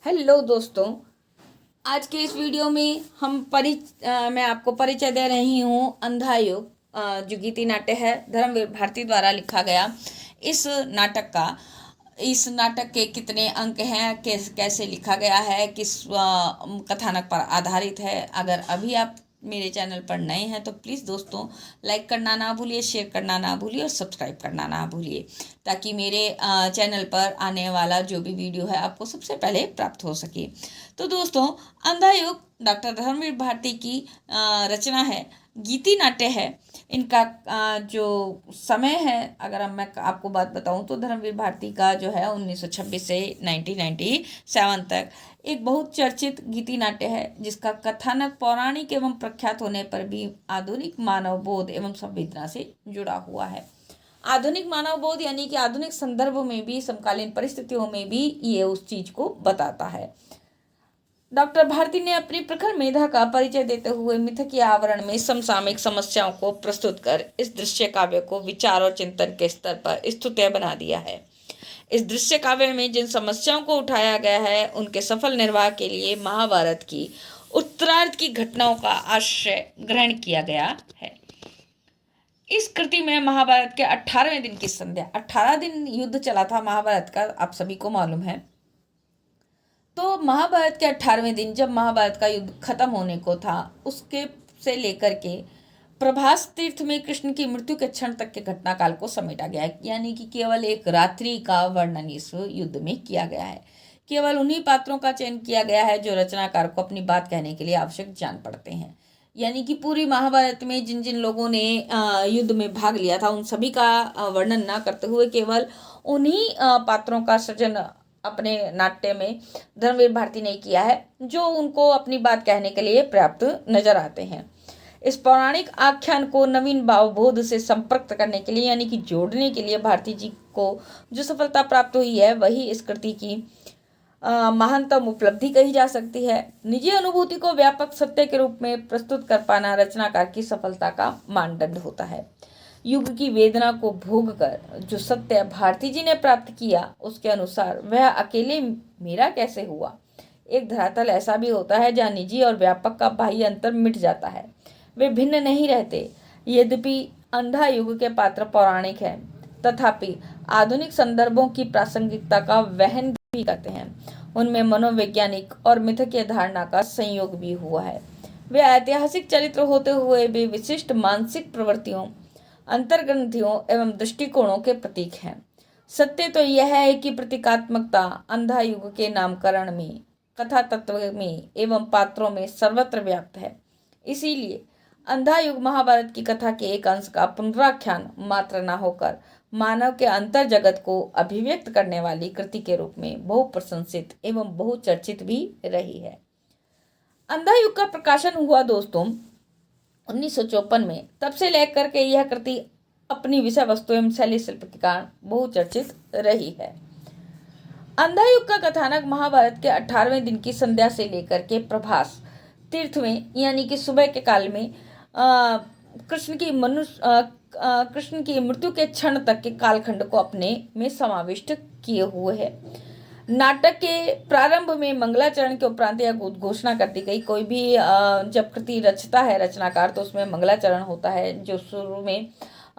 Hello दोस्तों। आज के इस वीडियो में मैं आपको परिचय दे रही हूँ अंधा युग, जो गीति नाट्य है धर्मवीर भारती द्वारा लिखा गया। इस नाटक के कितने अंक हैं, कैसे लिखा गया है, किस कथानक पर आधारित है। अगर अभी आप मेरे चैनल पर नए हैं तो प्लीज़ दोस्तों लाइक करना ना भूलिए, शेयर करना ना भूलिए और सब्सक्राइब करना ना भूलिए, ताकि मेरे चैनल पर आने वाला जो भी वीडियो है आपको सबसे पहले प्राप्त हो सके। तो दोस्तों, अंधा युग डॉक्टर धर्मवीर भारती की रचना है, गीति नाट्य है। इनका जो समय है, अगर मैं आपको बात बताऊं तो धर्मवीर भारती का जो है 1926 से 1997 तक एक बहुत चर्चित गीति नाट्य है, जिसका कथानक पौराणिक एवं प्रख्यात होने पर भी आधुनिक मानव बोध एवं संवेदना से जुड़ा हुआ है। आधुनिक मानव बोध यानी कि आधुनिक संदर्भ में भी, समकालीन परिस्थितियों में भी ये उस चीज को बताता है। डॉक्टर भारती ने अपनी प्रखर मेधा का परिचय देते हुए मिथकीय आवरण में समसामयिक समस्याओं को प्रस्तुत कर इस दृश्य काव्य को विचार और चिंतन के स्तर पर स्तुत्य बना दिया है। इस दृश्य काव्य में जिन समस्याओं को उठाया गया है, उनके सफल निर्वाह के लिए महाभारत की उत्तरार्ध की घटनाओं का आश्रय ग्रहण किया गया है। इस कृति में महाभारत के 18वें दिन की संध्या, 18 दिन युद्ध चला था महाभारत का, आप सभी को मालूम है। तो महाभारत के 18वें दिन, जब महाभारत का युद्ध खत्म होने को था, उसके से लेकर के प्रभास तीर्थ में कृष्ण की मृत्यु के क्षण तक के घटनाकाल को समेटा गया है। यानी कि केवल एक रात्रि का वर्णन इस युद्ध में किया गया है। केवल उन्हीं पात्रों का चयन किया गया है जो रचनाकार को अपनी बात कहने के लिए आवश्यक जान पड़ते हैं। यानी कि पूरी महाभारत में जिन जिन लोगों ने युद्ध में भाग लिया था, उन सभी का वर्णन ना करते हुए केवल उन्हीं पात्रों का सृजन अपने नाट्य में धर्मवीर भारती ने किया है, जो उनको अपनी बात कहने के लिए पर्याप्त नजर आते हैं। इस पौराणिक आख्यान को नवीन भावबोध से संपर्क करने के लिए, यानी कि जोड़ने के लिए भारती जी को जो सफलता प्राप्त हुई है, वही इस कृति की महानतम उपलब्धि कही जा सकती है। निजी अनुभूति को व्यापक सत्य के रूप में प्रस्तुत कर पाना रचनाकार की सफलता का मानदंड होता है। युग की वेदना को भोग कर जो सत्य भारती जी ने प्राप्त किया, उसके अनुसार वह अकेले मेरा कैसे हुआ। एक धरातल ऐसा भी होता है जहाँ निजी और व्यापक का बाह्य अंतर मिट जाता है, वे भिन्न नहीं रहते। यद्यपि अंधा युग के पात्र पौराणिक हैं, तथापि आधुनिक संदर्भों की प्रासंगिकता का वहन भी करते हैं। उनमें मनोवैज्ञानिक और मिथकीय धारणा का संयोग भी हुआ है। वे ऐतिहासिक चरित्र होते हुए भी विशिष्ट मानसिक प्रवृत्तियों, अंतर्ग्रंथियों एवं दृष्टिकोणों के प्रतीक हैं। सत्य तो यह है कि प्रतीकात्मकता अंधा युग के नामकरण में, कथा तत्व में एवं पात्रों में सर्वत्र व्याप्त है। इसीलिए अंधा युग महाभारत की कथा के एक अंश का पुनराख्यान मात्र न होकर मानव के अंतर जगत को अभिव्यक्त करने वाली कृति के रूप में बहुप्रशंसित एवं बहुचर्चित भी रही है। अंधा युग का प्रकाशन हुआ दोस्तों 1954 में। तब से लेकर के यह कृति अपनी विषय वस्तु एवं शैली शिल्प के कारण बहुचर्चित रही है। अंधा युग का कथानक महाभारत के 18वें दिन की संध्या से लेकर के प्रभास तीर्थ में, यानी कि सुबह के काल में कृष्ण की मृत्यु के क्षण तक के कालखंड को अपने में समाविष्ट किए हुए है। नाटक के प्रारंभ में मंगलाचरण के उपरांत यह घोषणा कर दी गई। कोई भी जब कृति रचता है रचनाकार, तो उसमें मंगलाचरण होता है, जो शुरू में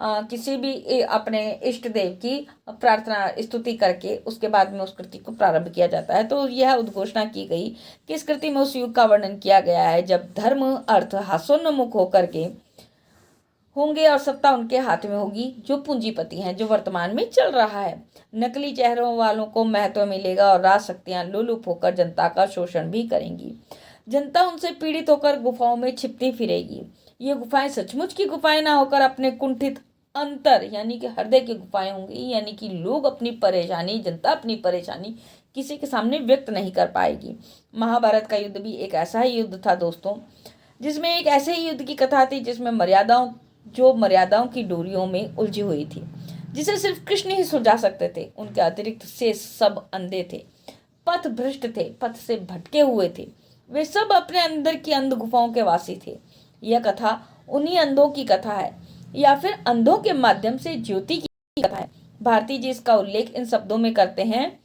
किसी भी अपने इष्ट देव की प्रार्थना स्तुति करके उसके बाद में उस कृति को प्रारंभ किया जाता है। तो यह उद्घोषणा की गई कि इस कृति में उस युग का वर्णन किया गया है जब धर्म अर्थ हास्योन्मुख होकर के होंगे और सत्ता उनके हाथ में होगी, जो पूंजीपति हैं, जो वर्तमान में चल रहा है। नकली चेहरों वालों को महत्व मिलेगा और राज शक्तियां लुलुप होकर जनता का शोषण भी करेंगी। जनता उनसे पीड़ित होकर गुफाओं में छिपती फिरेगी। ये गुफाएं सचमुच की गुफाएं ना होकर अपने कुंठित अंतर यानी कि हृदय की गुफाएं होंगी। यानी कि लोग अपनी परेशानी, जनता अपनी परेशानी किसी के सामने व्यक्त नहीं कर पाएगी। महाभारत का युद्ध भी एक ऐसा ही युद्ध था दोस्तों, जिसमें एक ऐसे ही युद्ध की कथा थी जिसमें मर्यादाओं की डोरियों में उलझी हुई थी, जिसे सिर्फ कृष्ण ही सुलझा सकते थे। उनके अतिरिक्त से सब अंधे थे, पथ भ्रष्ट थे, पथ से भटके हुए थे। वे सब अपने अंदर की अंध गुफाओं के वासी थे। यह कथा उन्हीं अंधों की कथा है, या फिर अंधों के माध्यम से ज्योति की कथा है। भारती जी इसका उल्लेख इन शब्दों में करते हैं,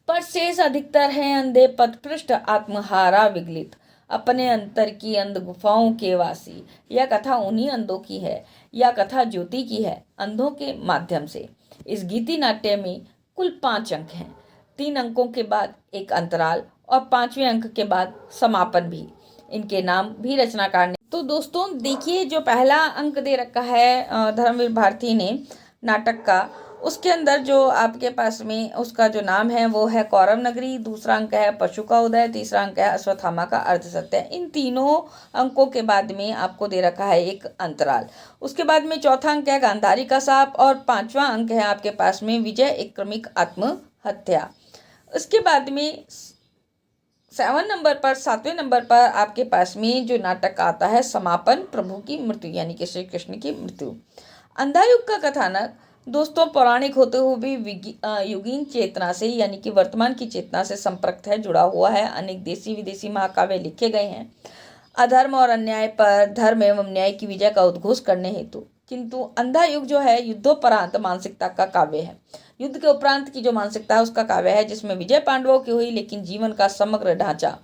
पर शेष अधिकतर है अंधे पथपृष्ठ आत्महारा विगलित, अपने अंतर की अंध गुफाओं के वासी। यह कथा उन्हीं अंधों की है, यह कथा ज्योति की है, अंधों के माध्यम से। इस गीति नाट्य में कुल 5 अंक हैं, 3 अंकों के बाद एक अंतराल और 5वें अंक के बाद समापन भी। इनके नाम भी रचनाकार ने। तो दोस्तों देखिए, जो पहला अंक दे रखा है धर्मवीर भारती ने नाटक का, उसके अंदर जो आपके पास में उसका जो नाम है वो है कौरव नगरी, दूसरा अंक है पशु का उदय, तीसरा अंक है अश्वत्थामा का अर्धसत्य। इन तीनों अंकों के बाद में आपको दे रखा है एक अंतराल। उसके बाद में चौथा अंक है गांधारी का साप और 5वां अंक है आपके पास में विजय एक क्रमिक आत्महत्या। उसके बाद में 7वें नंबर पर आपके पास में जो नाटक आता है समापन, प्रभु की मृत्यु यानी कि श्री कृष्ण की मृत्यु। अंधायुग का कथानक दोस्तों पौराणिक होते हुए भी युगीन चेतना से यानी कि वर्तमान की चेतना से संपर्क है, जुड़ा हुआ है। अनेक देशी विदेशी महाकाव्य लिखे गए हैं अधर्म और अन्याय पर धर्म एवं न्याय की विजय का उद्घोष करने हेतु। किंतु अंधा युग जो है युद्धोपरांत मानसिकता का काव्य है, युद्ध के उपरांत की जो मानसिकता है उसका काव्य है, जिसमें विजय पांडवों की हुई, लेकिन जीवन का समग्र ढांचा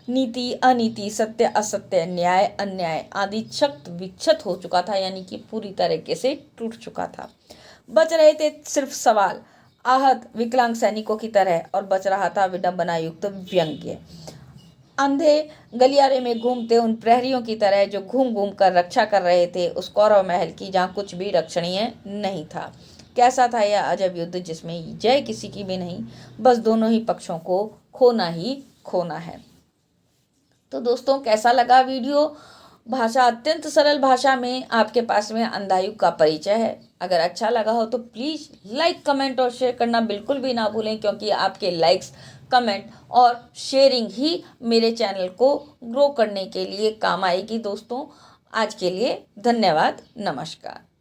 नीति अनीति, सत्य असत्य, न्याय अन्याय आदि क्षत विक्षत हो चुका था, यानी कि पूरी तरीके से टूट चुका था। बच रहे थे सिर्फ सवाल, आहत विकलांग सैनिकों की तरह, और बच रहा था विडंबना युक्त व्यंग्य। अंधे गलियारे में घूमते उन प्रहरियों की तरह जो घूम घूम कर रक्षा कर रहे थे उस कौरव महल की, जहाँ कुछ भी रक्षणीय नहीं था। कैसा था यह अजब युद्ध जिसमें जय किसी की भी नहीं, बस दोनों ही पक्षों को खोना ही खोना है। तो दोस्तों कैसा लगा वीडियो? भाषा अत्यंत सरल भाषा में आपके पास में अंधायुग का परिचय है। अगर अच्छा लगा हो तो प्लीज़ लाइक कमेंट और शेयर करना बिल्कुल भी ना भूलें, क्योंकि आपके लाइक्स कमेंट और शेयरिंग ही मेरे चैनल को ग्रो करने के लिए काम आएगी। दोस्तों आज के लिए धन्यवाद, नमस्कार।